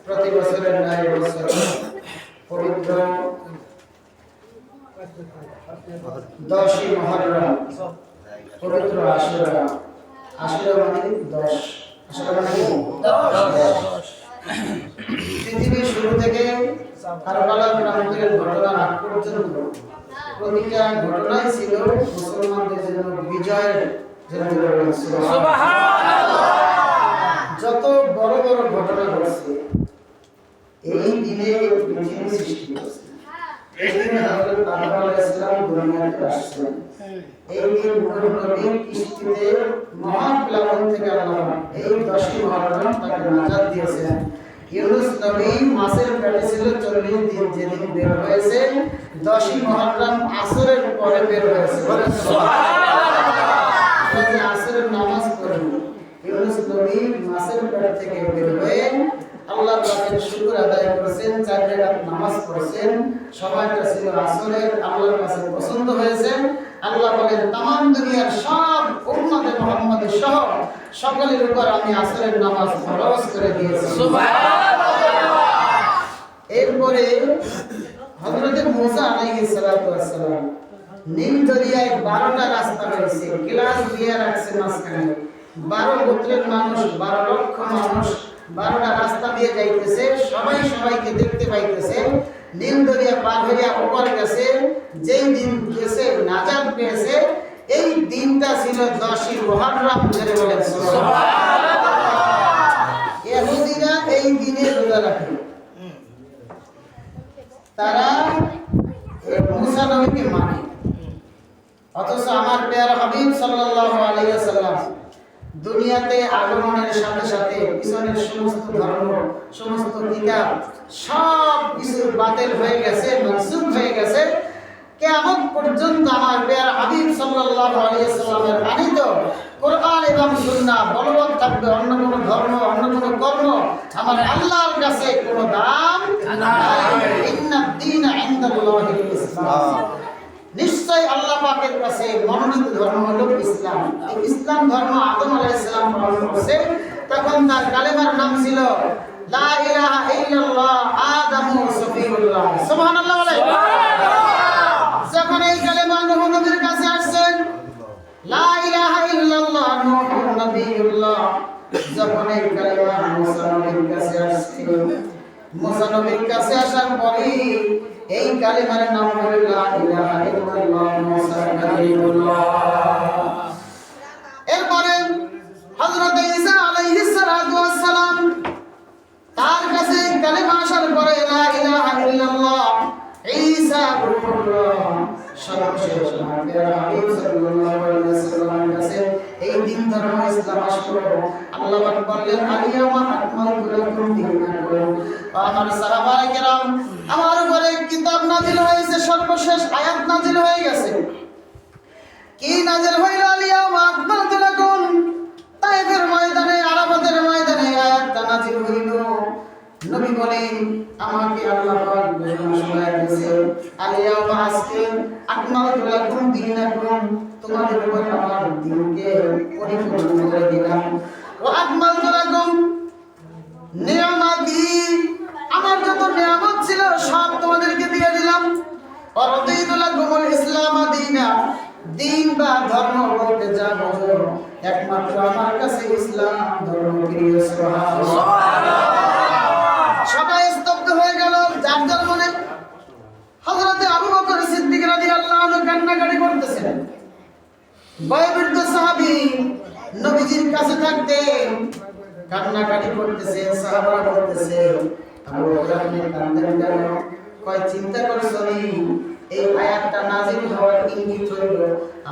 প্রতি বছরের ন্যায় বছর পবিত্র 10ই মুহররম পবিত্র আশুরা মানে 10 আশুরা মানে 10 পৃথিবীর শুরু থেকে কারবালার প্রান্তের ঘটনা আগ পর্যন্ত প্রতিটা ঘটনাই ছিল মুসলমানদের জন্য বিজয়ের জন্য। সুবহানাল্লাহ। যত বড় বড় ঘটনা ঘটছে এই দিনে পৃথিবী সৃষ্টি হয়েছে। এই দিনে হযরত আদম আলাইহিস সালাম দুনিয়াতে আসছেন। এই দিন নবীর কিস্তিতে মহান প্লাবন থেকে আল্লাহ এই 10ই মুহররম তাকে নাজাত দিয়েছেন। ইউনুস নবী মাছের পেটে ছিল 40 দিন, যেদিন বের হয়েছে 10ই মুহররম আসরের পরে বের হয়েছে। সুবহানাল্লাহ। আসরের নামাজ পড়েন ইউনুস নবী মাছের পেট থেকে বের হয়ে আল্লাহর পাকের শুকর আদায় করেছেন, 4 রাকাত নামাজ পড়েছেন। সময়টা ছিল আসরের, আল্লাহর কাছে পছন্দ হয়েছে। আল্লাহ বলেন तमाम দুনিয়ার সব উম্মতে মুহাম্মাদের সহ সকলের উপর আমি আসরের নামাজ ফরজ করে দিয়েছি। সুবহানাল্লাহ। এরপরে হযরত মুসা আলাইহিস সালাতু ওয়াস সালাম নীল দরিয়ায় 12টা রাস্তা রয়েছে, গ্লাস দিয়ে রাখছে মাঝখানে। 12 গোত্রের মানুষ, 12 লক্ষ মানুষ 12টা রাস্তা দিয়ে যাইতেছে, সবাই সবাইকে দেখতে পাইতেছে। নীল দরিয়া পার হইয়া ওপার গেছে, যেই দিন গেছে নাজাত পেয়েছে, এই দিনটা ছিল 10ই মুহররম। ধরে বলেন সুবহানাল্লাহ। ইহুদিরা এই দিনে রোজা রাখে, তারা মুসা নবীকে মানে। অথচ আমার প্রিয় হাবিব সাল্লাল্লাহু আলাইহি ওয়াসাল্লাম দুনিয়াতে আগমনের সাথে সাথে পিছনের সমস্ত ধর্ম, সমস্ত কিতাব সব বাতিল হয়ে গেছে, মানসুখ হয়ে গেছে, কিয়ামত পর্যন্ত আমার প্রিয় হাবিব সাল্লাল্লাহু আলাইহি ওয়াসাল্লামের বাণীত কোরআন এবং সুন্নাহ বলবৎ থাকবে। অন্য কোনো ধর্ম, অন্য কোনো কর্ম আমার আল্লাহর কাছে কোনো দাম নাই। ইন্নাদ দীনা ইনদাল্লাহিল ইসলাম। নিশ্চয় আল্লাহ পাকের কাছে মনোনীত ধর্ম হলো ইসলাম। এই ইসলাম ধর্ম আদম আলাইহিস সালাম পালন করেছে। তখন তার কালেমার নাম ছিল লা ইলাহা ইল্লাল্লাহ আদামু সফিউল্লাহ। সুবহানাল্লাহ বলে। যখন এই কালেমা নূহ নবীর কাছে আসছেন, লা ইলাহা ইল্লাল্লাহ নূহ নবিয়ুল্লাহ। যখন এই কালেমা মুসা নবীর কাছে আসছে, মুসা নবীর কাছে আসার পরে এই কালেমার নাম হলো লা ইলাহা ইল্লাল্লাহ মুসা কালিমুল্লাহ। এরপরে হযরত ঈসা আলাইহিস সালাতু ওয়াস সালাম তার কাছে কালেমা আসার পরে লা ইলাহা ইল্লাল্লাহ ঈসা রূহুল্লাহ। সর্বশেষ নবী হাবিব সাল্লাল্লাহু আলাইহি ওয়াসাল্লামের কাছে এই দিন ধর্ম ইসলাম আসলো। আল্লাহ পাক বললেন আলিয়ামা আকমালতু লাকুম দীনাকুম। আমার সাহাবায়ে কেরাম, আমার উপরে কিতাব নাযিল হয়েছে, সর্বশেষ আয়াত নাযিল হয়ে গেছে। কি নাযিল হইল? আলিয়ামা আকমালতু লাকুম। তায়েফের ময়দানে, আরাফাতের ময়দানে আয়াতটা নাযিল হইল। নবী বলেন আমাকে আল্লাহ পাক ঘোষণা শোনায় দিয়েছে আলিয়ামা আজকে আকমালতু লাকুম দীনাকুম, তোমাদের উপর আমার দ্বীনকে পরিপূর্ণ করে দিলাম। ওয়া আকমালতু লাকুম নিয়ামাতি, আমার যত নিয়ামত ছিল সব তোমাদেরকে দিয়ে দিলাম। ওয়া রাদিতু লাকুমুল ইসলাম দীনা, দিন বা ধর্ম বলতে যা বোঝো একমাত্র আমার কাছে ইসলাম ধর্ম প্রিয়। সুবহানাল্লাহ। সবাই স্তব্ধ হয়ে গেল, যার যার মনে। হযরত আবু বকর সিদ্দিক রাদিয়াল্লাহু আনহু কান্নাকাটি করতেছেন। বয়োবৃদ্ধ সাহাবী নবীজির কাছে থাকতেন, কান্নাকাটি করতেছেন। সাহাবারা বলতেছে আবু বকর আপনি কান্দেন কেন? কয় চিন্তা করছো নি এই আয়াতটা নাযিল হওয়ার ইঙ্গিত হইল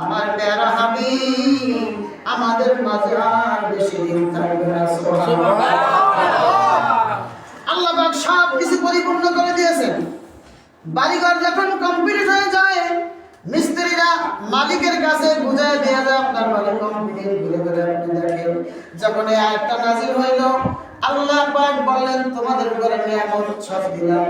আমার প্যারা হাবিব আমাদের মাঝে আর বেশি দিন থাকবে না। সুবহানাল্লাহ। আল্লাহ পাক সব কিছু পরিপূর্ণ করে দিয়েছেন। বাড়িঘর যখন কমপ্লিট হয়ে যায়, মিস্ত্রিরা মালিকের কাছে বুঝায় দেয়া যায় আপনার বাড়ি কমপ্লিট। ঘুরে ঘুরে আপনি দেখেন, যখন এই আয়াতটা নাযিল হইল আল্লাহ পাক বললেন তোমাদের উপরে নিয়ামত সব দিলাম।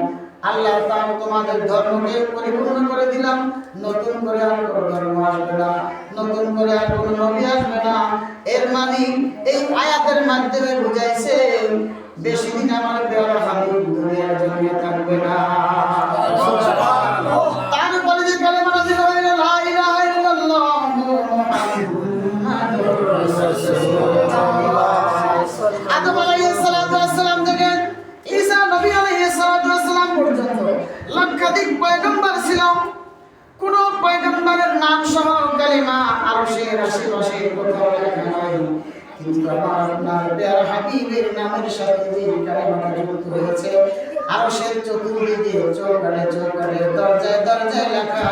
আল্লাহ পাক তোমাদের ধর্মকে পরিপূর্ণ করে দিলাম। নতুন করে আর কোনো ধর্ম আসবে না, নতুন করে আর কোনো নবী আসবে না। এর মানে এই আয়াতের মাধ্যমে বুঝাইছে বেশি দিন আমার প্রিয় হাবিব দুনিয়ার জমিনে থাকবে না। তারপরে যে কালেমা নাযিল হইল লা ইলাহা ইল্লাল্লাহ মুহাম্মাদুর রাসূলুল্লাহ। আদম আলাইহিস সালাতু ওয়াস সালাম থেকে ঈসা নবী আলাইহিস সালাতু ওয়াস সালাম পর্যন্ত লক্ষাধিক পয়গম্বর ছিল। কোন পয়গম্বরের নাম সহ কালেমা আরশের আশেপাশে কোথাও লেখা নাই, কিন্তু আমার আপনার প্রিয় হাবিবের নামের সাথে যে কালেমাটা যুক্ত হয়েছে আরশের চতুর্দিকে চৌকাঠে চৌকাঠে দরজায় দরজায় লেখা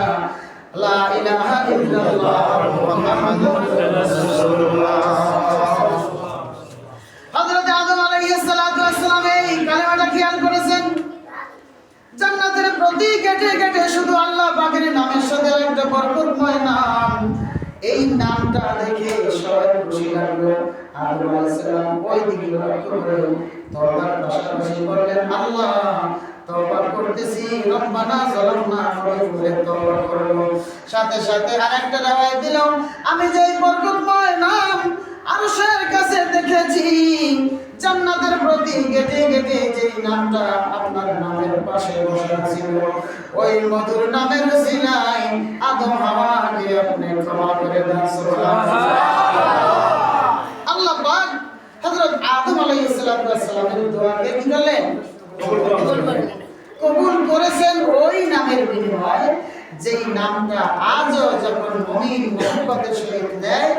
লা ইলাহা ইল্লাল্লাহ মুহাম্মাদুর রাসূলুল্লাহ। হযরত আদম আলাইহিস সালাতু ওয়াস সালাম এই কালেমাটা খেয়াল করেছেন। জান্নাতের প্রতি গেটে গেটে শুধু আল্লাহ পাকের নামের সাথে একটা বরকতময় নাম। এই নামটা দেখে সবাই খুশি লাগলো। আদম আলাইহিস সালাম ওই দিকে লক্ষ্য করে তওবার পাশাপাশি বললেন আল্লাহ তওবা করতেছি, রব্বানা যালামনা বলে তওবা করলো। সাথে সাথে আরেকটা রাওয়ায়াত দিল আমি যেই বরকতময় নাম আরশের কাছে দেখেছি, জান্নাতের প্রতি গেটে গেটে যেই নামটা আপনার নামের পাশে বসা ছিল, ওই মধুর নামের উসিলায় আদম হাওয়াকে আপনি ক্ষমা করে দেন। সুবহানাল্লাহ। আল্লাহ পাক হযরত আদম আলাইহিস সালামের দোয়াকে কি করলেন? কবুল করেছেন ওই নামের বিনিময়ে যেই নামটা আজও যখন মুমিন মুহাব্বতের সহিত দেয়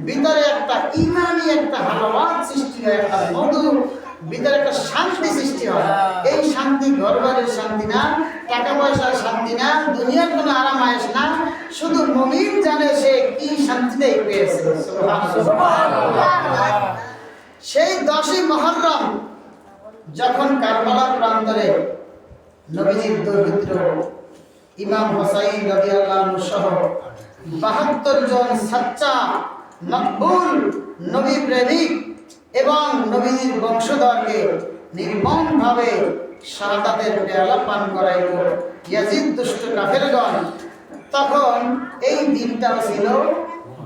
ভিতরে একটা ঈমানি একটা হালাওয়াত সৃষ্টি হয়, একটা মধু ভিতরে একটা শান্তি সৃষ্টি হয়। এই শান্তি ঘরবাড়ির শান্তি না, টাকা পয়সার শান্তি না, দুনিয়ার কোনো আরাম আয়েশ না, শুধু মুমিন জানে সে কি শান্তিতেই পেয়েছে। সুবহানাল্লাহ। সেই 10ই মুহররম যখন কারবালার প্রান্তরে নবীজির দৌহিত্র ইমাম হুসাইন রাদিয়াল্লাহু আনহু সহ 72 জন সাচ্চা মকবুল নবী প্রেমিক এবং নবীজির বংশধরকে নির্মমভাবে শাহাদাতের পেয়ালা পান করাইল ইয়াজিদ দুষ্ট কাফেরগণ। তখন এই দিনটা ছিল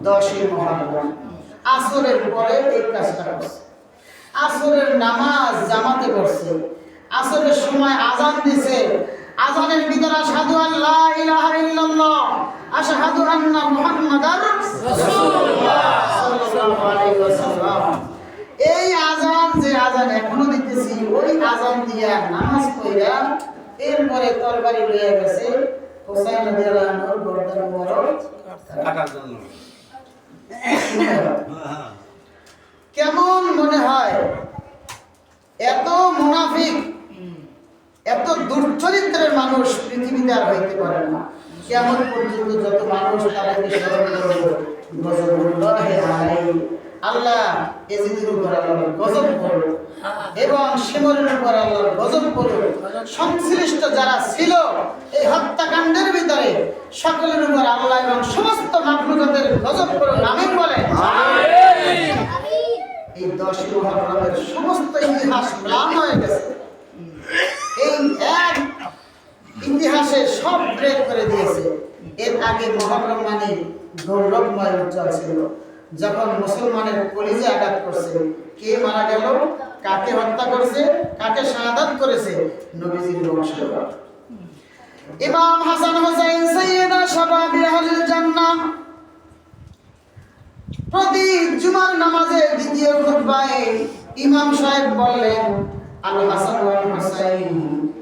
10ই মুহররম। আসরের পরে এই কাজটা করছে। আসরের নামাজ জামাতে পড়ছে। আসরের সময় আযান দিছে। আযানের ভিতরে আশহাদু আল্লা ইলাহা ইল্লাল্লাহ আশহাদু আন্না মুহাম্মাদার রাসূলুল্লাহ সাল্লাল্লাহু আলাইহি ওয়াসাল্লাম। এই আযান যে আযান এখনো দিতেছি, ওই আযান দিয়া নামাজ পড়া এরপরে তরবারি লইয়া গেছে হুসাইন রাদিয়াল্লাহু আনহুর গর্দান মোবারক কাটার জন্য। কেমন মনে হয় এত মুনাফিক, এত দুর্চরিত্রের মানুষ পৃথিবীতে আর হইতে পারে না। কেমন পর্যন্ত যত মানুষ তাদেরকে স্মরণ করবে গজবুল্লাহি আলাইহি, আল্লাহ এজিদের উপর আল্লাহর গজব করল এবং শিমরের উপর আল্লাহর গজব করল। সংশ্লিষ্ট যারা ছিল এই হত্যাকাণ্ডের ভিতরে সকলের উপর আল্লাহ এবং সমস্ত মাখলুকাতের গজব করল। আমিন বলে। এই 10ই মুহররমের সমস্ত ইতিহাস ম্লান হয়ে গেছে। এই এক ইতিহাসে সব ব্রেক করে দিয়েছে। এর আগে মুহররম মানে গৌরবময় উজ্জ্বল ছিল। যখন মুসলমানের কলিজে আঘাত করছে, কে মারা গেল, কাকে হত্যা করেছে, কাকে শাহাদাত করেছে, নবীজির বংশধর ইমাম হাসান হুসাইন সাইয়্যিদা শাবাবি আহলিল জান্নাহ। প্রতি জুমার নামাজে দ্বিতীয় খুতবায় ইমাম সাহেব বললেন, আল হাসান ওয়াল হুসাইন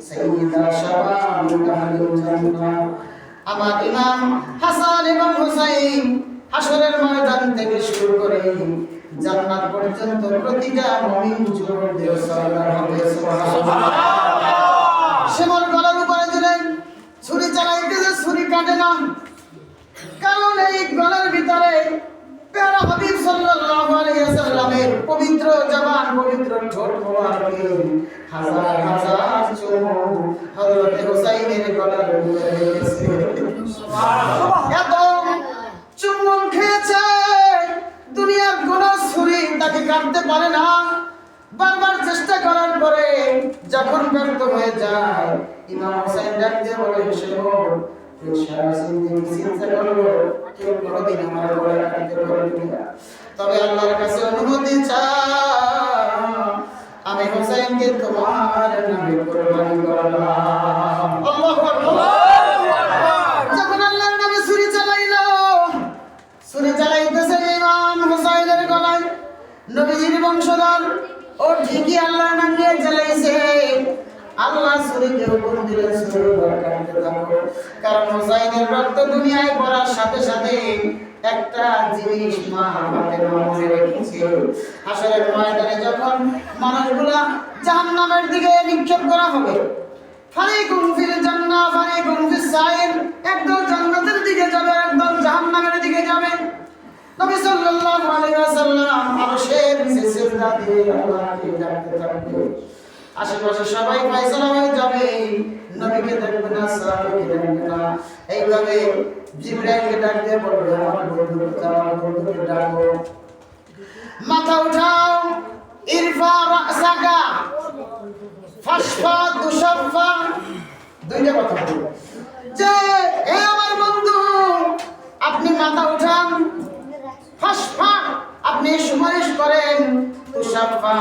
সাইয়্যিদা শাবাবি আহলিল জান্নাহ। আমার ইমাম হাসান এবং হুসাইন হাসরের ময়দান থেকে শুরু করে জান্নাত পর্যন্ত প্রতিটা মুমিন যুবকদের সরদার হবে। সুবহানাল্লাহ। শিমর গলার উপরে দিলেন, ছুরি চালাইতে যে ছুরি কাটে না, কারণ এই গলার ভিতরে প্যারা হাবিব সাল্লাল্লাহু আলাইহি ওয়াসাল্লামের পবিত্র জবান, পবিত্র ঠোঁট মোবারকে হাজার হাজার চুমু হযরত হুসাইনের গলার ভিতরে লেগেছে। এত চুম্বন খেয়েছে, দুনিয়ার কোন ছুরি তাকে কাটতে পারে না। বারবার চেষ্টা করার পরে যখন ব্যর্থ হয়ে যায়, ইমাম হুসাইন ডাক দিয়ে বলে, তবে আল্লাহর কাছে অনুমতি চাও, আমি হুসাইনকে তোমার নামে কুরবানি করলাম। আল্লাহু আকবার। যখন আল্লাহর নামে ছুরি চালাইলো, ছুরি চালাইতেছে ইমাম হুসাইনের গলায়, নবীজির বংশধর, ও ঠিকই আল্লাহর নাম নিয়ে চালাইছে। আল্লাহ ছুরিকে হুকুম দিলেন, ছুরি কাটতে থাকো, কারণ হুসাইনের রক্ত দুনিয়ায় পড়ার সাথে সাথে একটা জিনিস মা হাতে মনে রেখেছে। হাসরের ময়দানে যখন মানুষগুলা জাহান্নামের দিকে নিক্ষেপ করা হবে, ফারিকুম ফিল জান্নাহ ফারিকুম ফিস সাইর, একদল জান্নাতের দিকে যাবে, একদল জাহান্নামের দিকে যাবে। নবী সাল্লাল্লাহু আলাইহি ওয়াসাল্লাম আরশের নিচে সিজদা দিয়ে আল্লাহকে ডাকতে থাকবে। আশেপাশে সবাই ফয়সালা হয়ে যাবে, নবীকে দেখবে না, সাহাবাকে দেখবে না। এইভাবে জিবরাইলকে ডাক দিয়ে বলবে, আমার বন্ধুকে ডাকো, মাথা উঠাও, ইরফা রাসাকা ফাশফা তুশাফা। দুইটা কথা বলবো যে, হে আমার বন্ধু, আপনি মাথা উঠান, ফাশফা আপনি সুপারিশ করেন, তুশাফা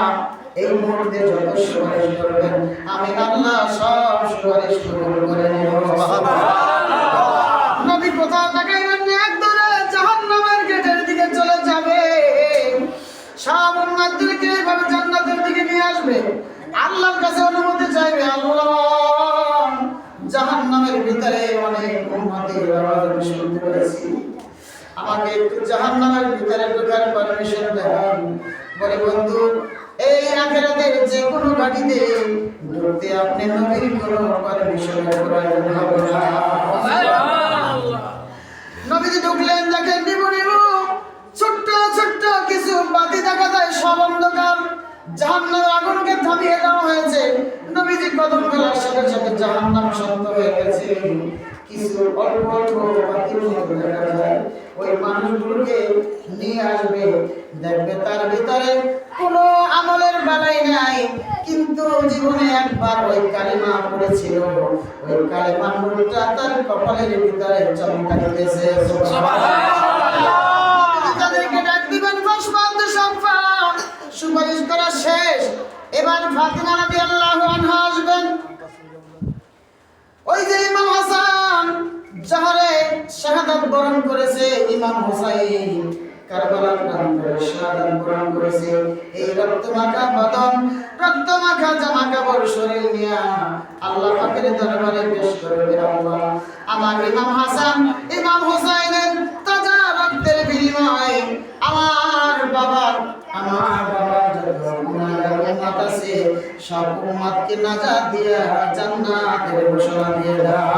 এই মুহূর্তে যত সুপারিশ করবেন আমি আল্লাহ সব সুপারিশ কবুল করে নেব। নবী কোথাও তাকাইবেন না, একদরে জাহান্নামের গেটের দিকে চলে যাবে। সব উম্মতদেরকে এইভাবে জান্নাতের দিকে নিয়ে আসবে। আল্লাহর কাছে অনুমতি চাইবে, আল্লাহ জাহান্নামের ভিতরে অনেক উম্মতের আওয়াজ আমি শুনতে পেয়েছি, আমাকে একটু জাহান্নামের ভিতরে ঢোকার পারমিশন দেন। বলে, বন্ধু, এই আখিরাতের যে কোনো ঘাটিতে ঢুকতে আপনি নবীর কোনো পারমিশনের প্রয়োজন হবে না। নবীজি ঢুকলেন, দেখেন নিবু ছোট্ট ছোট্ট কিছু বাতি দেখা যায়, সব অন্ধকার। জাহান্নামের আগুনকে থামিয়ে দেওয়া হয়েছে। নবীজি কদম ফেলার সাথে সাথে জাহান্নাম শান্ত হয়ে গেছে। কিছু অল্প অল্প পাখির মতো দেখা যায়। ওই মানুষগুলোকে নিয়ে আসবে, দেখবে তার ভিতরে কোনো আমলের বালাই নাই, কিন্তু জীবনে একবার ওই কালিমা পড়েছিল। ওই কালিমার নূরটা তার কপালের ভিতরে চমকা দিতেছে। তাদেরকে ডাক দিবেন, সুপারিশ করা শেষ। এবার ফাতিমা রাদিয়াল্লাহু আনহা আসবেন। ওই যে ইমাম হাসান জহরে শাহাদাত বরণ করেছে, ইমাম হুসাইন কারবালার প্রান্তরে শাহাদাত বরণ করেছে। এই রক্তমাখা বদন, রক্তমাখা জামা কাপড় শরীর নিয়ে আল্লাহ পাকের দরবারে পেশ করবে। আল্লাহ, আমার ইমাম হাসান ইমাম হুসাইনের তাজা রক্তের বিনিময়ে আমার বাবার যত গুনাহগার উম্মত আছে সব উম্মতকে নাজাত দিয়া জান্নাতের ঘোষণা দিয়ে দাও।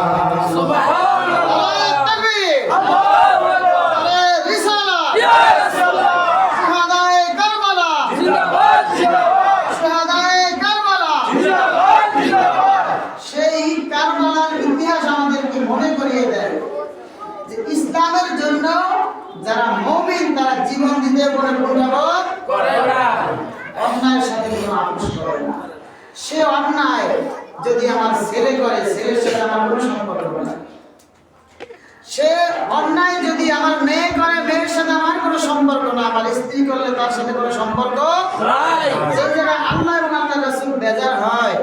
সুবহানাল্লাহ, তাকবীর, আল্লাহু আকবার, আরে রিসালাত, ইয়া রাসূলুল্লাহ, শাহাদায়ে কারবালা জিন্দাবাদ, জিন্দাবাদ, শাহাদায়ে কারবালা জিন্দাবাদ, জিন্দাবাদ। সেই কারবালার ইতিহাস আমাদেরকে মনে করিয়ে দেয় যে ইসলামের জন্য যারা মুমিন তারা জীবন দিতে কোনো কুণ্ঠাবোধ করে না, অন্যায়ের সাথে কোনো আপোষ করে না। সে অন্যায় যদি আমার ছেলে করে, ছেলের সাথে আমার কোনো সম্পর্ক নেই। সে অন্যায় যদি আমার মেয়ে করে, মেয়ের সাথে আমার কোনো সম্পর্ক না। আমার স্ত্রী করলে তার সাথে কোনো সম্পর্ক নাই। যে জায়গায় আল্লাহ এবং আল্লাহর রাসূল বেজার হয়,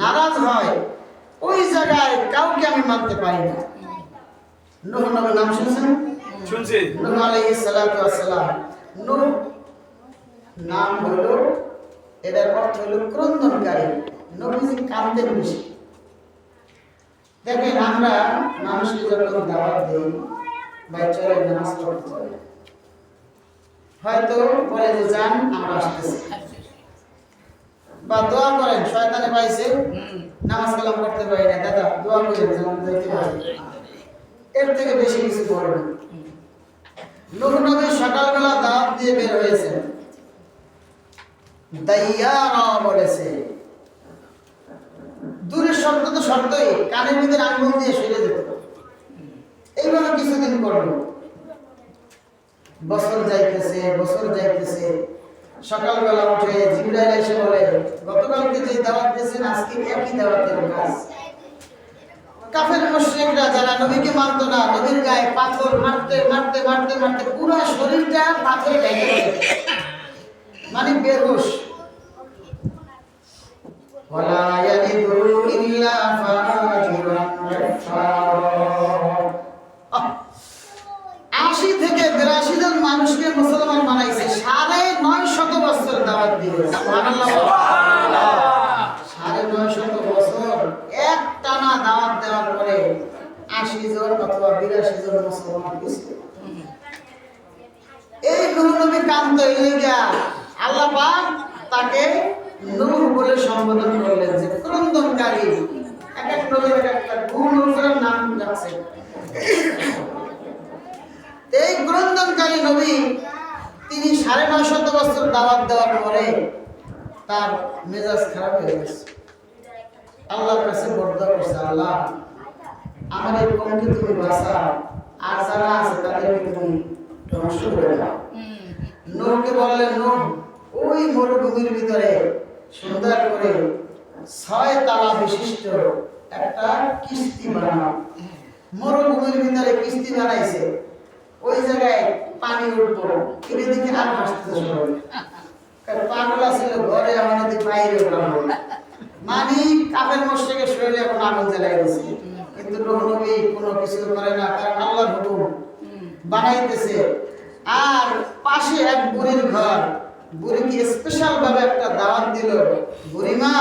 নারাজ হয়, ওই জায়গায় কাউকে আমি মানতে পারি না। নূহ নবীর নাম শুনছেন? শুনছি। নূহ আলাইহিস সালাতু ওয়াস সালাম। নূহ নাম হলো, এটার অর্থ হলো ক্রন্দনকারী। নবীজি কাঁদতেন বেশি। দেখেন, আমরা মানুষকে যখন দাওয়াত দিই, বাচ্চারা নামাজ পড়তে চলে, হয়তো বলে যে যান আমরা আসতেছি, বা দোয়া করেন শয়তানে পাইছে নামাজ কালাম করতে পারি না, দাদা দোয়া করেন যেন যাইতে পারি। এর থেকে বেশি কিছু বলে না। নূহ নবী সকালবেলা দাওয়াত দিয়ে বের হয়েছে, দাইয়ারা বলেছে। দূরের শব্দ তো শব্দই, কানের ভিতরে আঙ্গুল দিয়ে সরে যেত। এইভাবে কিছুদিন করলো। বছর যাইতেছে। সকালবেলা উঠে জিবরাইল এসে বলে, গতকালকে যে দাওয়াত দিয়েছেন আজকে একই দাওয়াতের কাজ। কাফের মুশরিকরা যারা নবীকে মানত না, নবীর গায়ে পাথর মারতে মারতে মারতে মারতে পুরো শরীরটা পাথরে ঢেকে গেছে, মানে বেহুশ। ওয়ালা ইয়ালিদু ইল্লা ফাজিরান কাফার। ৮০ থেকে ৮২ জন মানুষকে মুসলমান বানাইছে, ৯৫০ বছর দাওয়াত দিয়েছে। সুবহানাল্লাহ, সুবহানাল্লাহ। ৯৫০ বছর এক টানা দাওয়াত দেওয়ার পরে ৮০ জন অথবা ৮২ জন মুসলমান হয়েছে। এই নূহ নবী কান্ত ইলিগা আল্লাহ পাক তাকে নূহ বলে সম্বোধন করলেন, যে ক্রন্দনকারী। এক এক নবীর এক একটা গুণ অনুসারে নাম যাচ্ছে। এই ক্রন্দনকারী নবী তিনি ৯৫০ বছর দাওয়াত দেওয়ার পরে তার মেজাজ খারাপ হয়ে গেছে। আল্লাহর কাছে বর্দোয়া করছে, আল্লাহ আমার এই কমকে তুমি বাঁচাও, আর যারা আছে তাদেরকে তুমি ধ্বংস করে দাও। নূহকে বললেন, নূহ ওই মরুভূমির ভিতরে সুন্দর করে ৬ তালা বিশিষ্ট একটা কিস্তি বানাও। মরুভূমির ভিতরে কিস্তি বানাইছে, ওই জায়গায় পানি উঠবো, এদিকে আর হাসতে শুরু। পাগলা ছিল ঘরে, আমাদের বাইরে উঠাবো, মানে কাফের মুশরিকের শরীরে এখন আগুন জ্বালাই দিয়েছে। কিন্তু নূহ নবী কোনো কিছু করে না, কারণ আল্লাহর হুকুম বানাইতেছে। আর পাশে এক বুড়ির ঘর, বুড়িকে স্পেশাল ভাবে একটা দাওয়াত দিল, বুড়িমা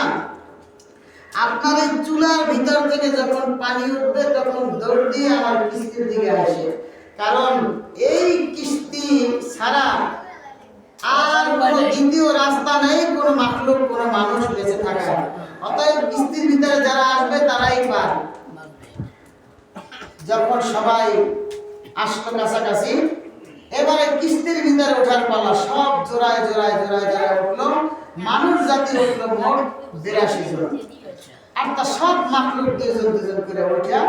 আপনার এই চুলার ভিতর থেকে যখন পানি উঠবে তখন দৌড় দিয়ে আমার কিস্তির দিকে আসে, কারণ এই কিস্তি ছাড়া আর কোনো দ্বিতীয় রাস্তা নেই কোনো মাখলুক, কোনো মানুষ বেঁচে থাকা। অতএব কিস্তির ভিতরে যারা আসবে তারাই পার। যখন সবাই আসলো কাছাকাছি, এবারে কিস্তির ভিতরে ওঠার পালা, সব জোড়ায় জোড়ায় জোড়ায় জোড়ায় উঠলো। মানুষ জাতি উঠলো মোট 82 জন। আর তা সব মাখলুক দুজন দুজন করে উঠা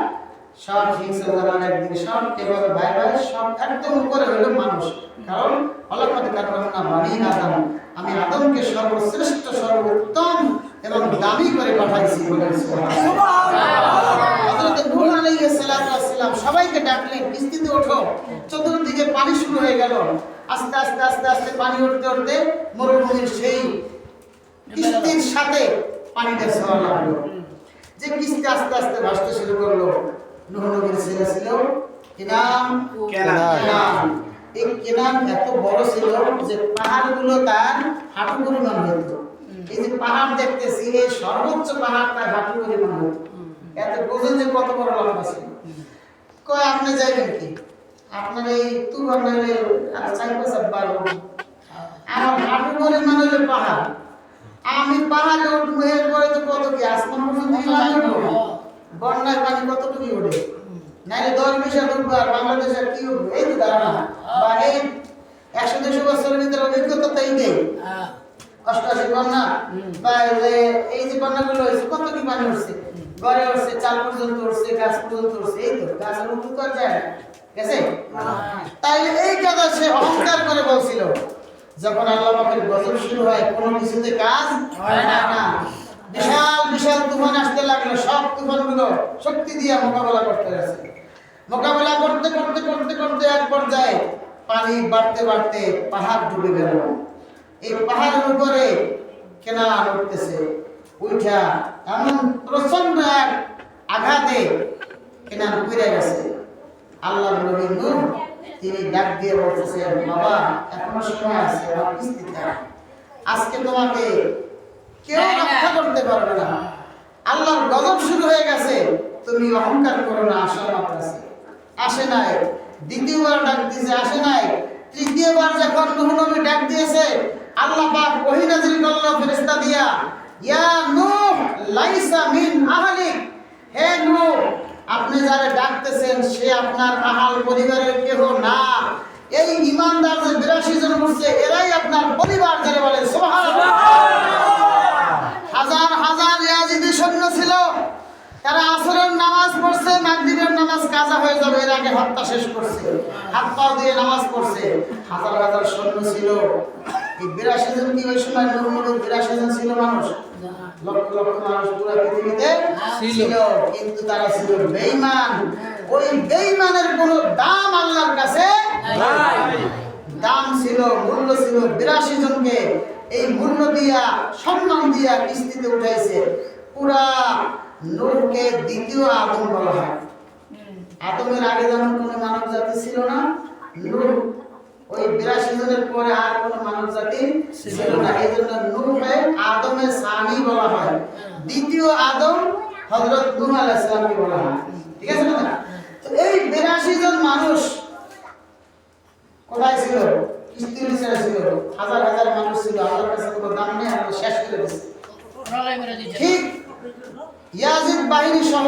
সব হিংসা জানার একদিকে সব এভাবে ভাই ভাই সব একদম উপরে হলো মানুষ। কারণ অলক্ষণে কারণা বাণী আদম, আমি আদমকে সর্বশ্রেষ্ঠ সর্বোত্তম এবং দামি করে পাঠাইছি বলেন হযরত নূহ আলাইহিস সালাম সবাইকে ডাকলেন, কিস্তিতে ওঠো। চতুর্দিকে পানি শুরু হয়ে গেল। আস্তে আস্তে আস্তে আস্তে পানি উঠতে উঠতে মরুভূমির সেই কিস্তির সাথে পানিটা ছোঁয়া লাগলো। যে কিস্তি আস্তে আস্তে ভাসতে শুরু করলো। নূহ নবীর ছেলে ছিল কেনান। এই কেনান এত বড় ছিল যে পাহাড়গুলো তার হাঁটু পরিমাণ হতো। এই যে পাহাড় দেখতেছি, এই সর্বোচ্চ পাহাড় তার হাঁটু পরিমাণ হতো। এত বোঝেন যে কত বড় লম্বা ছিল। কয় আপনি যাইবেন কি? আপনার এই তুবার নাইলে আমার হাঁটু পরিমাণ হলে পাহাড়, আমি পাহাড়ে উঠবো। এরপরে তো কত কি আসমান পর্যন্ত বন্যার পানি কতটুকু ওঠে, নাইলে 10-20 উঠবো। আর বাংলাদেশে কি উঠবো? এই তো ধারণা বা এই 100-200 বছরের ভিতরে অভিজ্ঞতা তাই নেই। 88 বন্যা বা এই যে বন্যাগুলো হয়েছে, কত কি পানি উঠছে, ঘরে উঠছে, চাল পর্যন্ত উঠছে, গাছ পর্যন্ত উঠছে। এই তো গাছের উপর তো আর যায় না, গেছে। তাই এই কথা সে অহংকার করে বলছিল। যখন আল্লাহ পাকের গজব শুরু হয়, কোনো কিছুতে কাজ হয় না। বিশাল বিশাল তুফান আসতে লাগলো। সব তুফানগুলো শক্তি দিয়ে মোকাবেলা করতে গেছে। মোকাবেলা করতে করতে করতে করতে এক পর্যায়ে পানি বাড়তে বাড়তে পাহাড় ডুবে গেল। এই পাহাড়ের উপরে কেনান উঠতেছে। উঠা এমন প্রচন্ড এক আঘাতে কেনান পড়ে গেছে। আল্লাহর নবী নূহ তিনি ডাক দিয়ে বলতেছেন, বাবা এখনো সময় আছে, আমার কিস্তিতে আজকে তোমাকে কেউ রক্ষা করতে পারবে না। আল্লাহর গজব শুরু হয়ে গেছে, তুমি অহংকার করো না। আশা আছে আসে নাই, দ্বিতীয়বার ডাক দিয়েছে, আসে নাই। তৃতীয়বার যখন নূহ নবী ডাক দিয়েছে, আল্লাহ পাক ওহী নাযিল করলো ফেরেশতা দিয়া, ইয়া নূহ লাইসা মিন আহলিক, হে নূহ আপনি যারা ডাকতেছেন সে আপনার আহাল পরিবারের কেহ না। এই ঈমানদার যে 82 জন উঠছে এরাই আপনার পরিবার। যারা বলে সুবহানাল্লাহ। হাজার হাজার ইয়াজিদি সৈন্য ছিল, তারা আসরের নামাজ পড়ছে, মাগরিবের নামাজ কাজা হয়ে যাবে এর আগে হত্যা শেষ করছে, হাত পা দিয়ে নামাজ পড়ছে। হাজার হাজার সৈন্য ছিল। এই 82 জন কি ওই সময় নূহ নবীর 82 জন ছিল মানুষ? লক্ষ লক্ষ মানুষ পুরো পৃথিবীতে ছিল, কিন্তু তারা ছিল বেঈমান। ওই বেঈমানের কোনো দাম আল্লাহর কাছে নাই। দাম ছিল, মূল্য ছিল 82 জনকে। এই মূল্য দিয়া, সম্মান দিয়া কিস্তিতে উঠাইছে। পুরা নূহকে দ্বিতীয় আদম বলা হয়। আদমের আগে যেমন কোনো মানব জাতি ছিল না, নূহ ওই 82 জনের পরে আর কোনো মানব জাতি ছিল না। এই জন্য নূহকে আদমের সানি বলা হয়। দ্বিতীয় আদম হযরত নূহ আলাইহিস সালামকে বলা হয়। ঠিক আছে না? তো এই 82 জন মানুষ কোথায় ছিল? কিস্তির নিচে ছিল। হাজার হাজার মানুষ ছিল। আল্লাহর কাছে কোনো দাম নেই, আল্লাহ শেষ করে দিয়েছে। ঠিক ইয়াজিদ বাহিনী সহ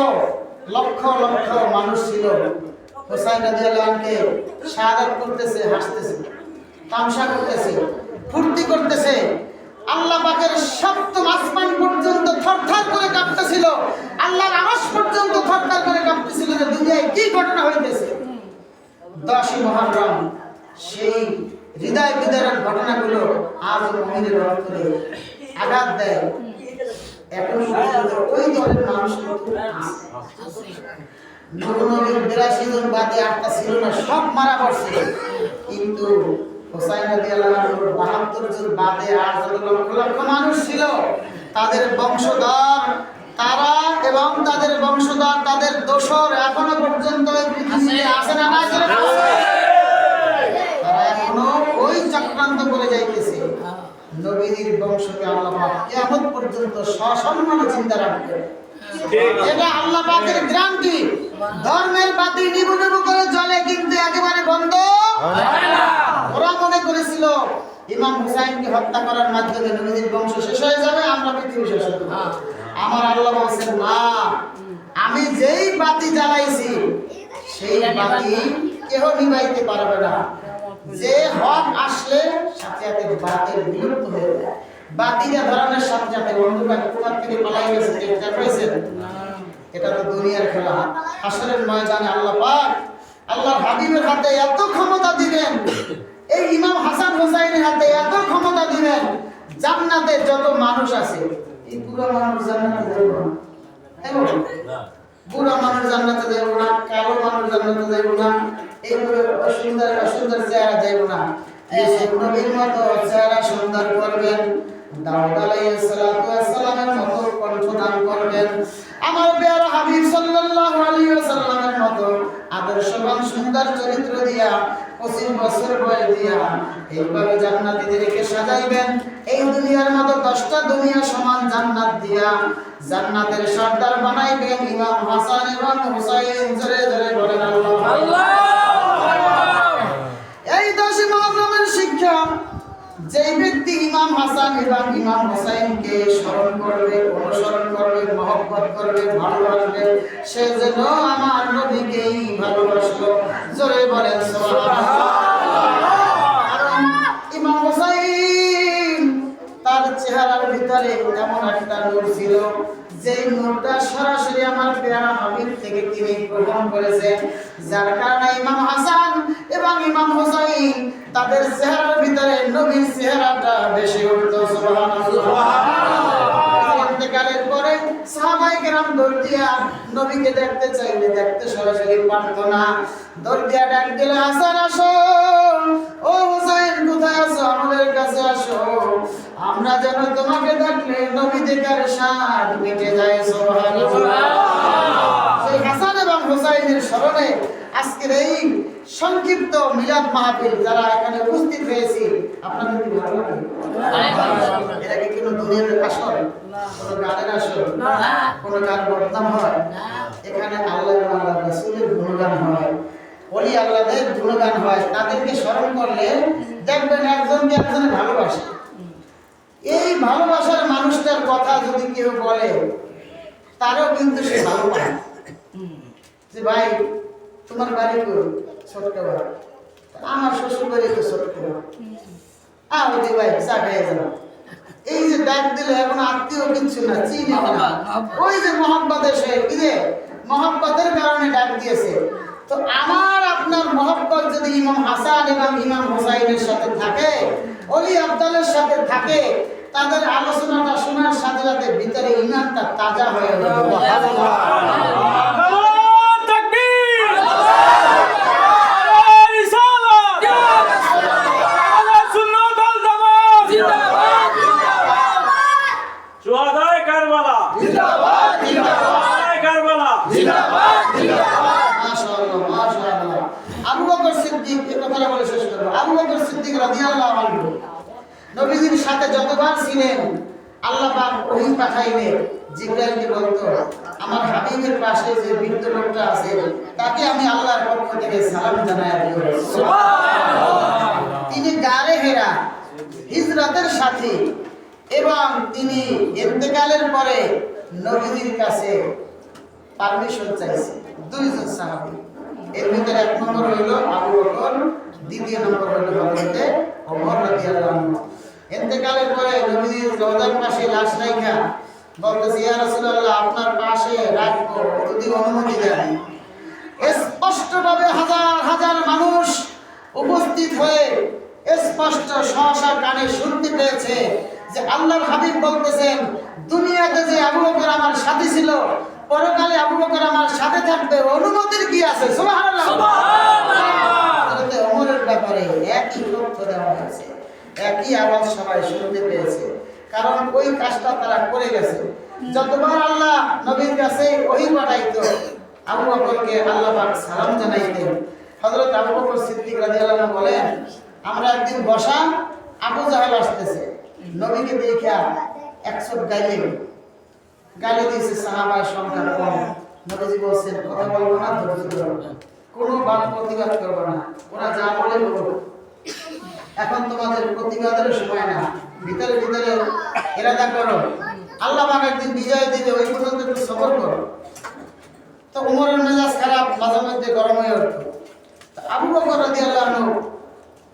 লক্ষ লক্ষ মানুষ ছিল। হুসাইন রাদিয়াল্লাহু আনহুকে শাহাদাত করতেছে, হাসতেছে, তামসা করতেছে, ফুর্তি করতেছে। আল্লাহ পাকের সপ্তম আসমান পর্যন্ত থরথর করে কাঁপতেছিল। আল্লাহর আরশ পর্যন্ত থরথর করে কাঁপতেছিল যে দুনিয়ায় কি ঘটনা হইতেছে। 10ই মুহররম সেই হৃদয় বিদারক ঘটনাগুলো আজ মুমিনের অন্তরে আঘাত দেয়। এখন পর্যন্ত ওই দলের মানুষ আছে। নূহ নবীর 82 জন বাদে 8টা ছিল না, সব মারা পড়ছে। কিন্তু হুসাইন রাদিয়াল্লাহু আনহুর 72 জন বাদে আর যত লক্ষ লক্ষ মানুষ ছিল, তাদের বংশধর তারা এবং তাদের বংশধর তাদের দোসর এখনো পর্যন্ত পৃথিবীতে আছে না? নাই? তারা এখনো ওই চক্রান্ত করে যাইতেছে। নবীর বংশকে আল্লাহ পাক কিয়ামত পর্যন্ত সসম্মানে চিন্তা রাখবে। এটা আল্লাহ পাকের গ্যারান্টি। ধর্মের বাতি নিবু নিবু করে জ্বলে, কিন্তু একেবারে বন্ধ হয় না। ওরা মনে করেছিল ইমাম হুসাইনকে হত্যা করার মাধ্যমে নবীর বংশ শেষ হয়ে যাবে, আমরা পৃথিবী শেষ হয়ে যাবে। আমার আল্লাহ বলেছেন না, আমি যেই বাতি জ্বালাইছি সেই বাতি কেউ নিভাইতে পারবে না। যে হক আসলে সাথে সাথে বাতিল বিলুপ্ত হয়ে যায়, বাতিলের ধরনের সাথে সাথে অন্ধকার কোথা থেকে পালাই গেছে টের পাইছেন? এটা তো দুনিয়ার খেলা। হাসরের ময়দানে আল্লাহ পাক আল্লাহর হাবিবের হাতে এত ক্ষমতা দিবেন, এই ইমাম হাসান হুসাইনের হাতে এত ক্ষমতা দিবেন, জান্নাতে যত মানুষ আছে এই পুরো মানুষ জান্নাতে যাবে না, বুড়া মানুষ জান্নাতে যাবে না, কালো মানুষ জান্নাতে যাবে না, এই সুন্দর সুন্দর চেহারা যাবে না, এই নবীর মতো চেহারা সুন্দর করবেন, দাউদ আলাইহিস সালাতু ওয়াস সালামের মতো কণ্ঠ দান করবেন, আমার প্রিয় হাবিব সাল্লাল্লাহু আলাইহি ওয়াসাল্লামের মতো আদর্শবান সুন্দর চরিত্র দিয়া 25 বছর বয়স দিয়া এইভাবে জান্নাতীদেরকে সাজাইবেন, এই দুনিয়ার মতো 10টা দুনিয়া সমান জান্নাত দিয়া জান্নাতের সর্দার বানাইবেন ইমাম হাসান এবং হুসাইন। জোরে জোরে বলেন আল্লাহ। এই 10 মুহররমের শিক্ষা, যেই ব্যক্তি ইমাম হাসান এবং ইমাম হুসাইনকে স্মরণ করবে, অনুসরণ করবে, মহব্বত করবে, ভালোবাসবে, সে যেন আমার নবীকেই ভালোবাসলো। জোরে বলেন সুবহানাল্লাহ। কারণ ইমাম হুসাইন তার চেহারার ভিতরে এমন একটা নূর ছিল, যেই নূরটা সরাসরি আমার প্যারা হাবিব থেকে তিনি গ্রহণ করেছেন, যার কারণে ইমাম হাসান এবং ইমাম হুসাইন তাদের চেহারার ভিতরে নবীর চেহারাটা বেশি উঠতো। সুবহানাল্লাহ। ইন্তেকালের পরে সাহাবায়ে কেরাম দৌড় দিয়া নবীকে দেখতে চাইলে দেখতে সরাসরি পারতো না, দৌড় দিয়া ডাক দিলে, হাসান আসো, ও হুসাইন কোথায় আছো, আমাদের কাছে আসো, আমরা যেন তোমাকে দেখলে নবী দেখার স্বাদ মিটে যায়। সুবহানাল্লাহ। সেই হাসান এবং হুসাইনের স্মরণে আজকের এই সংক্ষিপ্ত মিলাদ মাহফিল যারা এখানে উপস্থিত হয়েছি, আপনাদের কি ভালো লাগে? এটা কি কোনো দুনিয়ার আসর, কোনো গানের আসর, কোনো গান বদনাম হয়? এখানে আল্লাহ এবং আল্লাহ রাসূলের গুণগান হয়, ওলি আল্লাহদের গুণগান হয়। তাদেরকে স্মরণ করলে দেখবেন একজনকে একজনে ভালোবাসে। এই ভালোবাসার মানুষটার কথা যদি কেউ বলে, তারও কিন্তু সে ভালো পায় যে ভাই তোমার বাড়ি কই? ছোট্টবা। আমার শ্বশুর বাড়ি তো ছোট্টবা। ওই ভাই চা খেয়ে যাবো। এই যে ডাক দিলে এখন আত্মীয় কিচ্ছু না, চিনি না, ওই যে মহব্বতের সে কি যে মহব্বতের কারণে ডাক দিয়েছে। তো আমার আপনার মহব্বত যদি ইমাম হাসান এবং ইমাম হুসাইনের সাথে থাকে, ওলি আব্দালের সাথে থাকে, তাদের আলোচনাটা শোনার সাথে সাথে ভিতরে ইমানটা তাজা হয়ে যাবে। আবু বকর সিদ্দিক, এই কথাটা বলে শেষ করব। আবু বকর সিদ্দিক রাদিয়াল্লাহু আনহু নবীজির সাথে যতবার ছিলেন, আল্লাহ পাক ওহী পাঠাইলে জিবরাইলকে বলতো, আমার হাবিবের পাশে যে বৃদ্ধ লোকটা আছে তাকে আমি আল্লাহর পক্ষ থেকে সালাম জানাই দিও। সুবহানাল্লাহ। তিনি গারে হেরা হিজরতের সাথী এবং তিনি ইন্তেকালের পরে নবীজির কাছে পারমিশন চাইছে দুইজন সাহাবী। এর ভিতরে এক নম্বর হইল আবু বকর, দ্বিতীয় নম্বর হইল হযরতে ওমর রাদিয়াল্লাহু আনহু। ইন্তেকালের পরে নবীজির রওজার পাশে লাশ রাখা বলতেছে, ইয়া রাসূলুল্লাহ, আপনার পাশে রাখবো, যদি অনুমতি দেন। স্পষ্টভাবে হাজার হাজার মানুষ উপস্থিত হয়ে স্পষ্ট সহসা কানে শুনতে পেয়েছে যে আল্লাহর হাবিব বলতেছেন, দুনিয়াতে যে আবু বকর আমার সাথী ছিল, পরকালে আবু বকর আমার সাথে থাকবে, অনুমতির কি আছে? সুবহানাল্লাহ। হযরতে ওমরের ব্যাপারে একই তথ্য দেওয়া হয়েছে, একই আওয়াজ সবাই শুনতে পেয়েছে, কারণ ওই কাজটা তারা করে গেছে। যতবার আল্লাহ নবীর কাছে ওহী পাঠাইতো, আবু বকরকে আল্লাহ পাক সালাম জানাইতেন। হযরত আবু বকর সিদ্দিক রাদিয়াল্লাহু আনহু বলেন, আমরা একদিন বসা, আবু জাহেল আসতেছে, নবীকে দেখা 100 গালি দিয়েছে। সাহাবার সংখ্যা কম, নবীজি বলছেন কথা বলবো না, ধৈর্য ধরো, কোনো বাদ প্রতিবাদ করবো না, ওরা যা বলে বলবো, এখন তোমাদের প্রতিবাদের সময় না, ভিতরে ভিতরে ইরাদা করো, আল্লাহ পাক একদিন বিজয় দিবে, ওই পর্যন্ত একটু সবর করো। তো ওমরের মেজাজ খারাপ, মাঝে মধ্যে গরম হয়ে উঠত। আবু বকর রাদিয়াল্লাহু আনহু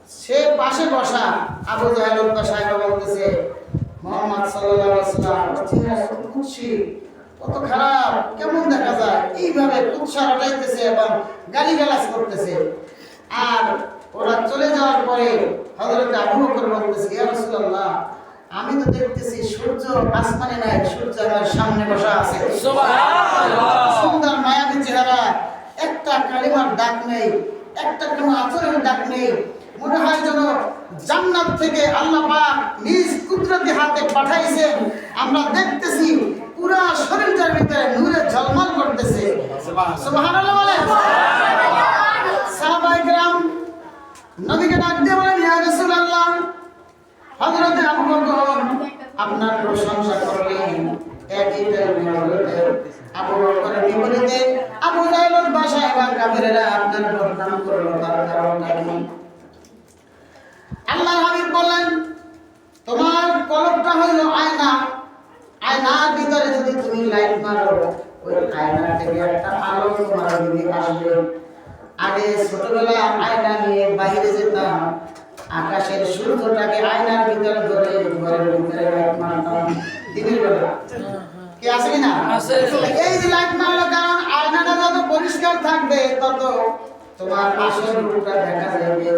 সে পাশে বসা আবু জাহেল সাহেব বলতেছে মুহাম্মদ সাল্লাল্লাহু আলাইহি ওয়াসাল্লাম চেহারা খুশি কত খারাপ কেমন দেখা যায় এইভাবে কুৎসা রটাইতেছে এবং গালিগালাজ করতেছে। আর ওরা চলে যাওয়ার পরে হযরত আবু বকর বলতেছে ইয়া রাসূলুল্লাহ আমি তো দেখতেছি সূর্য আসমানে নাই, সূর্য আমার সামনে বসা আছে। সুবহানাল্লাহ, সুন্দর মায়াবী চেহারা, একটা কালিমার দাগ নেই, একটা কোনো আচরণের দাগ নেই। মনে হয় যেন জান্নাত থেকে আল্লাহ পাক নিজ কুদরতি হাতে পাঠাইছেন। আমরা দেখতেছি পুরো শরীরটার ভিতরে নূরে ঝলমল করতেছে। সুবহানাল্লাহ বলেন। সাহাবায়ে কেরাম নবীকে ডাক দিয়ে বলেন ইয়া রাসূলুল্লাহ হযরত আবু বকর আপনার প্রশংসা করলেন। একই টাইমে আবু বকরের বিপরীতে আবু জাহেলের বাসায় বা কাফেরেরা আপনার বদনাম করলো, তার কারণটা কি? আল্লাহর হাবিব বললেন তোমার কলবটা হইল আয়না, আয়নার ভিতরে যদি তুমি লাইট মারো ওই আয়না থেকে একটা আলো তোমার দিকে আসবে। আগে ছোটবেলা আয়না নিয়ে বাইরে যেতাম, আকাশের সূর্যটাকে আয়নার ভিতরে ধরে ঘরের ভিতরে লাইট মারতাম দিনের বেলা। কি আছে কিনা? এই যে লাইট মারলো, কারণ আয়নাটা যত পরিষ্কার থাকবে তত তোমার আসল রূপটা দেখা যাবে।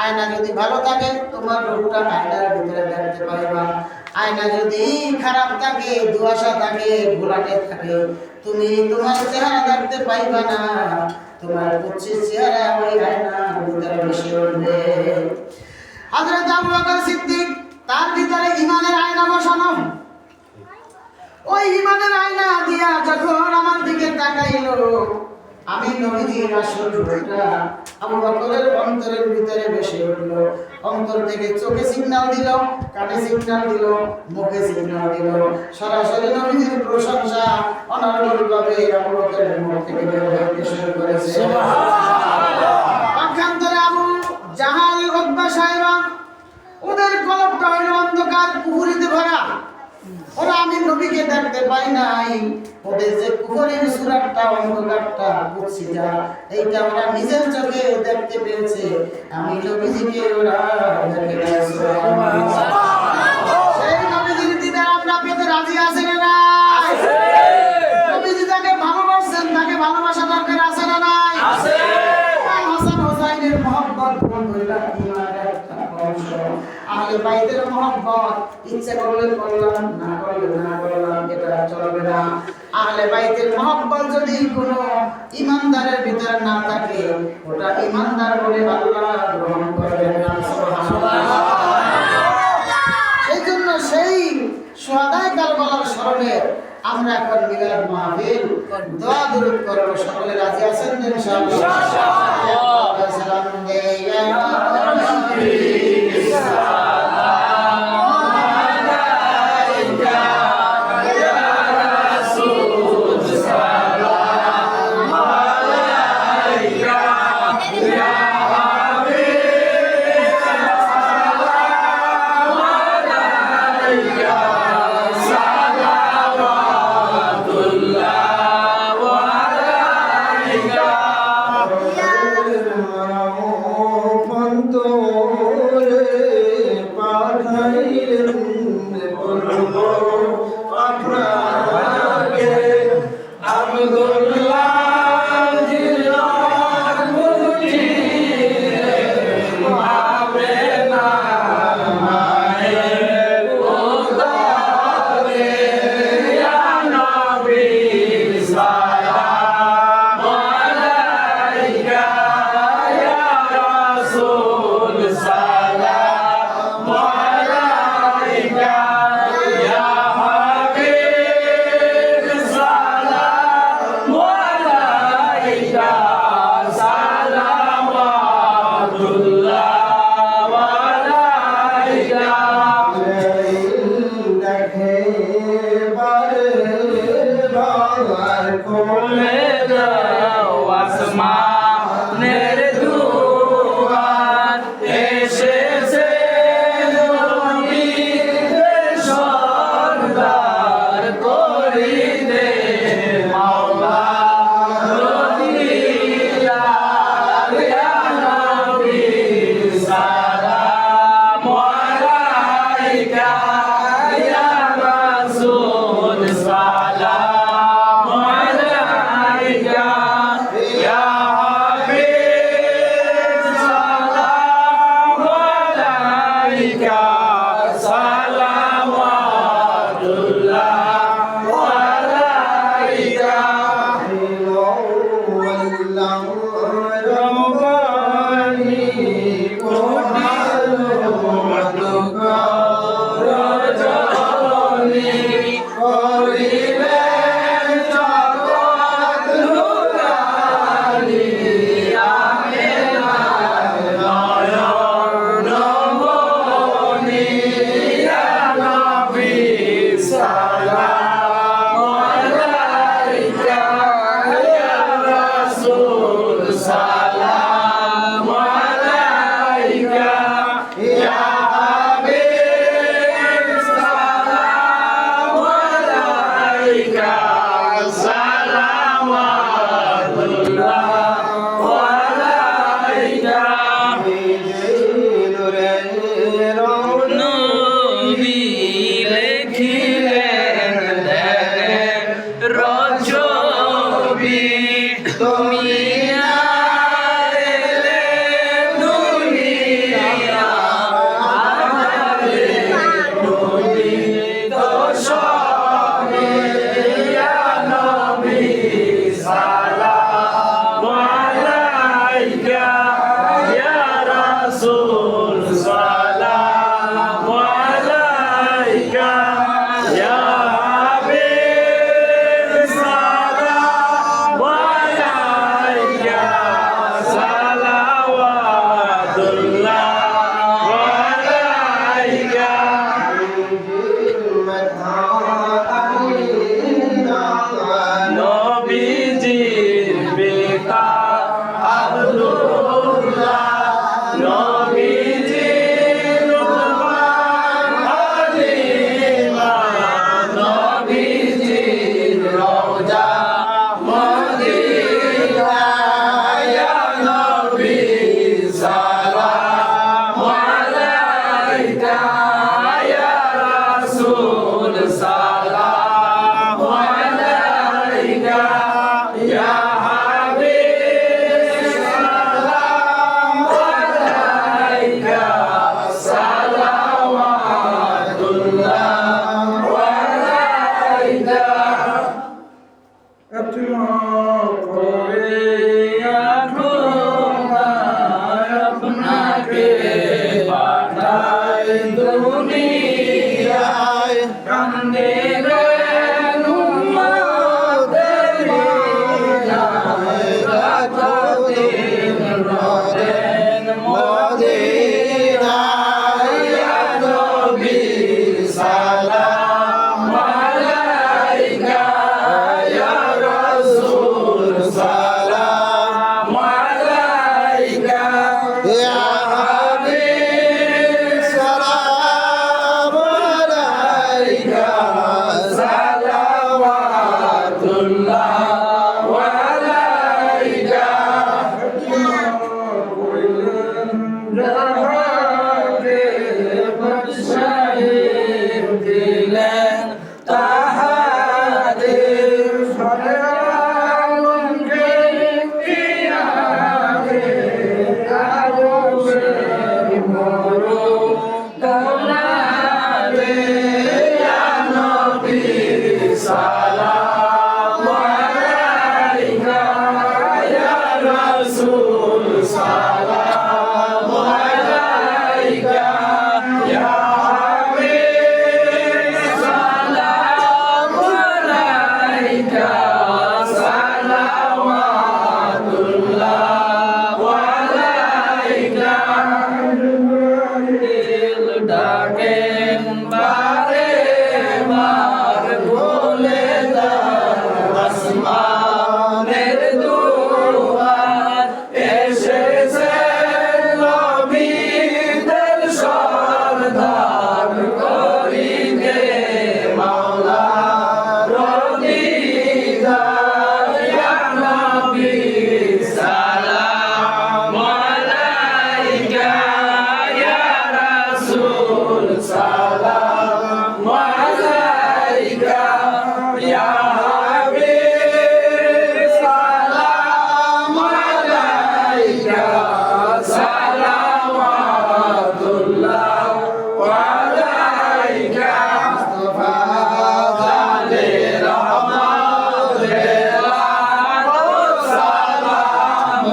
আয়না যদি ভালো থাকে তোমার রূপটা আয়নার ভিতরে দেখতে পারবা। আয়না যদি খারাপ থাকে, দুয়াশা থাকে, ঘোলাটে থাকে, তুমি তোমার চেহারা দেখতে পাইবা না। তোমার কুৎসিত চেহারা ওই আয়নার ভিতরে বসে উঠবে। হযরত আবু বকর সিদ্দিক তার ভিতরে ঈমানের আয়না বসানো। ওই ঈমানের আয়না দিয়া যখন আমার দিকে তাকাইলো, আমি নবীজির আসল রূপটা আবু বকরের অন্তরের ভিতরে বসে উঠল। অন্তর থেকে চোখে সিগন্যাল দিল, কানে সিগন্যাল দিল, মুখে সিগন্যাল দিল। সরাসরি নবীজির প্রশংসা অনারবভাবে আবু বকরের মুখ থেকে বের হতে শুরু করেছে। সুবহানাল্লাহ। পক্ষান্তরে আবু জাহাল উতবা সাহেবা ওদের কলবটা হইল অন্ধকার পুকুরিতে ভরা। ওরা আমি নবীকে দেখতে পাই নাই, ওদের যে কুফরের সূরাটা অন্ধকারটা কুৎসিতা এইটা ওরা নিজের চোখে দেখতে পেয়েছে, আমি নবীজিকে ওরা দেখে নাই। সেই নবীজির দিদার আমরা পেতে রাজি আছি না নাই? নবীজি তাকে ভালোবাসেন, তাকে ভালোবাসা দরকার আছে না নাই? হাসান হোসাইনের মহব্বত বন্ধুরা ইমানের একটা অংশ। আহলে বাইতের মহব্বত ইচ্ছা করলে করলাম, না করলে না করলাম, এটা চলবে না। আহলে বাইতের মহব্বত যদি কোনো ইমানদারের ভিতরে না থাকে ওটা ইমানদার বলে আল্লাহ গ্রহণ করবেন না। সুবহানাল্লাহ। সেই জন্য সেই শুহাদায়ে কারবালার স্মরণে আমরা এখন মিলাদ মাহফিল দোয়া দুরূদ করব। সকলে রাজি আছেন ইনশাআল্লাহ? ইনশাআল্লাহ। সালাম দেয়া নবী Salam আল্লাহ রব্বানি কোহালো মধুকর রজনী করিলেন জগৎ নুরানি আমেনার নয়ন মনি ইয়া নবী সালাম আলাইকা ইয়া রাসূল সালাম আলাইকা ইয়া হাবিব সালাম আলাইকা সালাওয়াতুল্লাহ আলাইকা নবী লেখিলেন ধ্যানের রজবী তুমি আইলে দুনিয়া আধারে নবী দর্শনে ইয়া নবী সালাম আলাইকা ইয়া রাসূল সালাম আলাইকা ইয়া হাবিব সালাম আলাইকা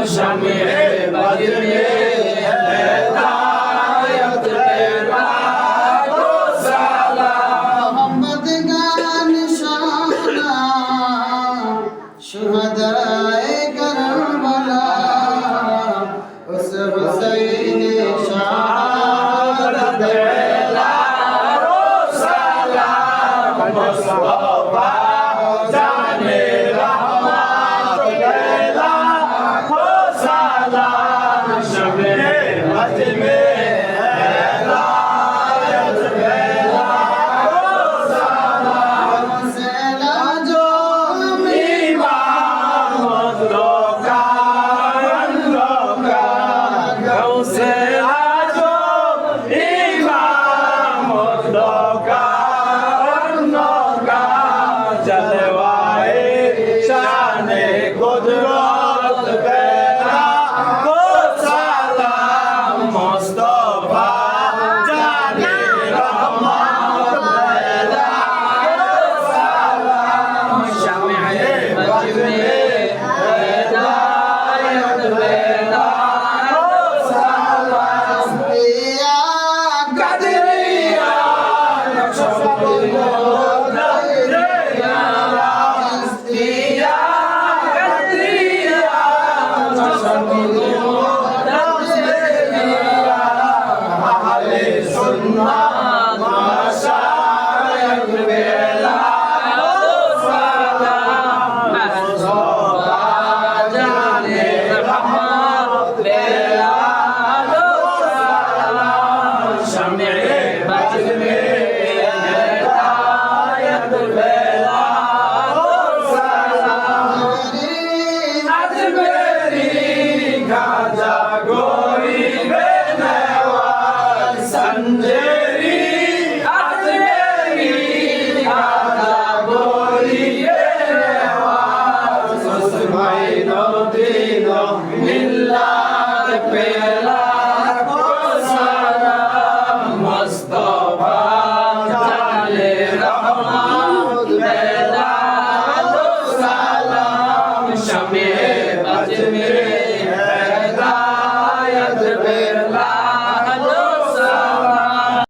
शमे बजने हिदायत मेरा तो सलाम मोहम्मद का निशाना शुहदाए करबला उस हुसैन शहादत मेरा तो सलाम मुस्तफा जाने रहमत मेरा तो सलाम शमे बजने हिदायत मेरा तो सलाम सेला जो इमाम लोका गौसे आजो इमाम लोका जलवाए शान कुदरत